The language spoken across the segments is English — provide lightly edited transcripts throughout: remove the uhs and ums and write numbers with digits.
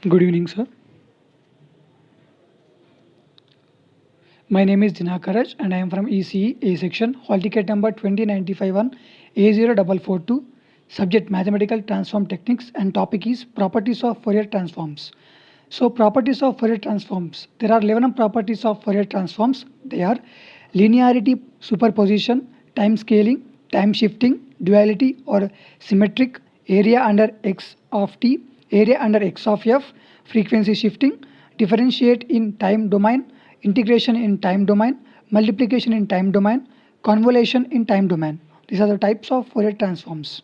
Good evening, sir. My name is Dinakaraj and I am from ECE A section, hall ticket number 20951 A0442, subject mathematical transform techniques, and topic is properties of Fourier transforms. So, properties of Fourier transforms. There are 11 properties of Fourier transforms. They are linearity, superposition, time scaling, time shifting, duality or symmetric, area under x of t, area under x of f, frequency shifting, differentiate in time domain, integration in time domain, multiplication in time domain, convolution in time domain. These are the types of Fourier transforms.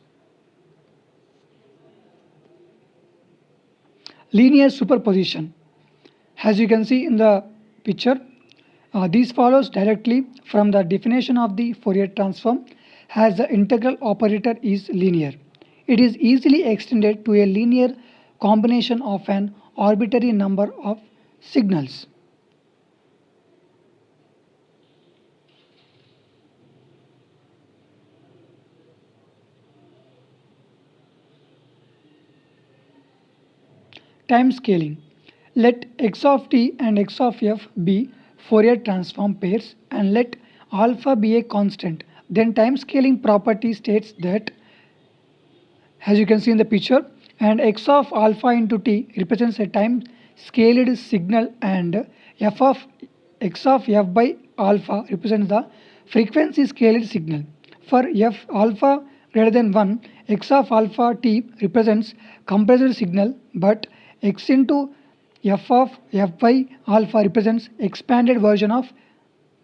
Linear superposition. As you can see in the picture, this follows directly from the definition of the Fourier transform, as the integral operator is linear. It is easily extended to a linear combination of an arbitrary number of signals. Time scaling. Let x of t and x of f be Fourier transform pairs and let alpha be a constant. Then time scaling property states that, as you can see in the picture, and x of alpha into t represents a time scaled signal and f of x of f by alpha represents the frequency scaled signal. For f alpha greater than 1, x of alpha t represents compressed signal, but x into f of f by alpha represents expanded version of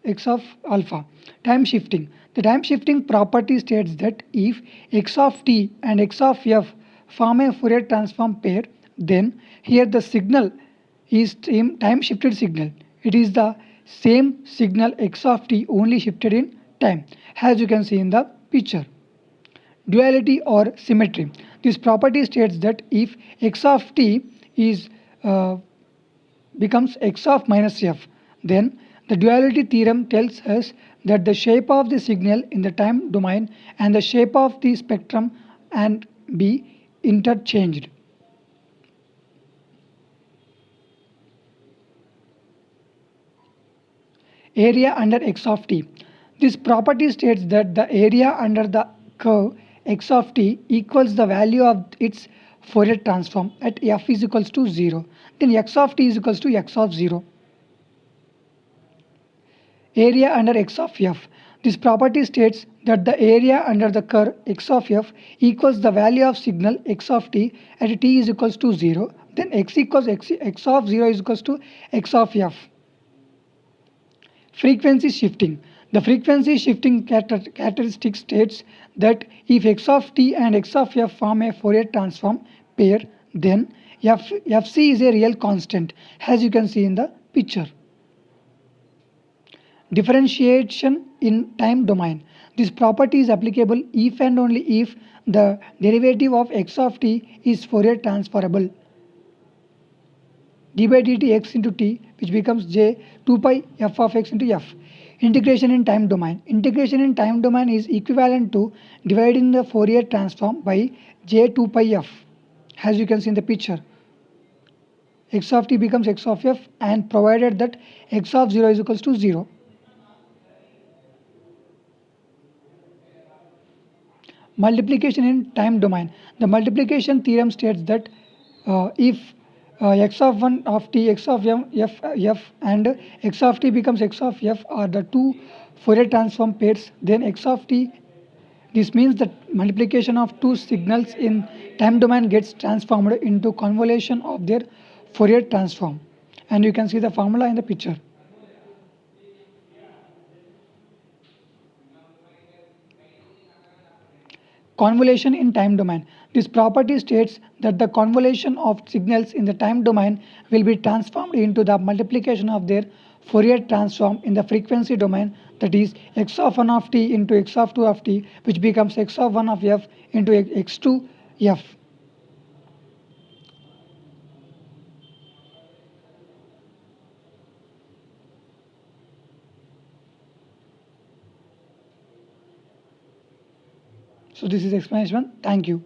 x of alpha. Time shifting. The time shifting property states that if x of t and x of f form a Fourier transform pair, then here the signal is time shifted signal. It is the same signal x of t only shifted in time, as you can see in the picture. Duality or symmetry. This property states that if x of t is becomes x of minus f, then the duality theorem tells us that the shape of the signal in the time domain and the shape of the spectrum and be interchanged. Area under x of t. This property states that the area under the curve x of t equals the value of its Fourier transform at f is equals to 0. Then x of t is equals to x of 0. Area under x of f. This property states that the area under the curve x of f equals the value of signal x of t at t is equals to 0. Then x equals x of 0 is equals to x of f. Frequency shifting. The frequency shifting characteristic states that if x of t and x of f form a Fourier transform pair, then fc is a real constant, as you can see in the picture. Differentiation in time domain. This property is applicable if and only if the derivative of x of t is Fourier transformable. d by dt x into t, which becomes j 2 pi f of x into f. Integration in time domain. Integration in time domain is equivalent to dividing the Fourier transform by j 2 pi f, as you can see in the picture. X of t becomes x of f, and provided that x of 0 is equals to 0. Multiplication in time domain. The multiplication theorem states that if x of 1 of t, x of f and x of t becomes x of f are the two Fourier transform pairs, then x of t, this means that multiplication of two signals in time domain gets transformed into convolution of their Fourier transform, and you can see the formula in the picture. Convolution in time domain. This property states that the convolution of signals in the time domain will be transformed into the multiplication of their Fourier transform in the frequency domain, that is x of 1 of t into x of 2 of t, which becomes x of 1 of f into x2 f. So this is explanation. Thank you.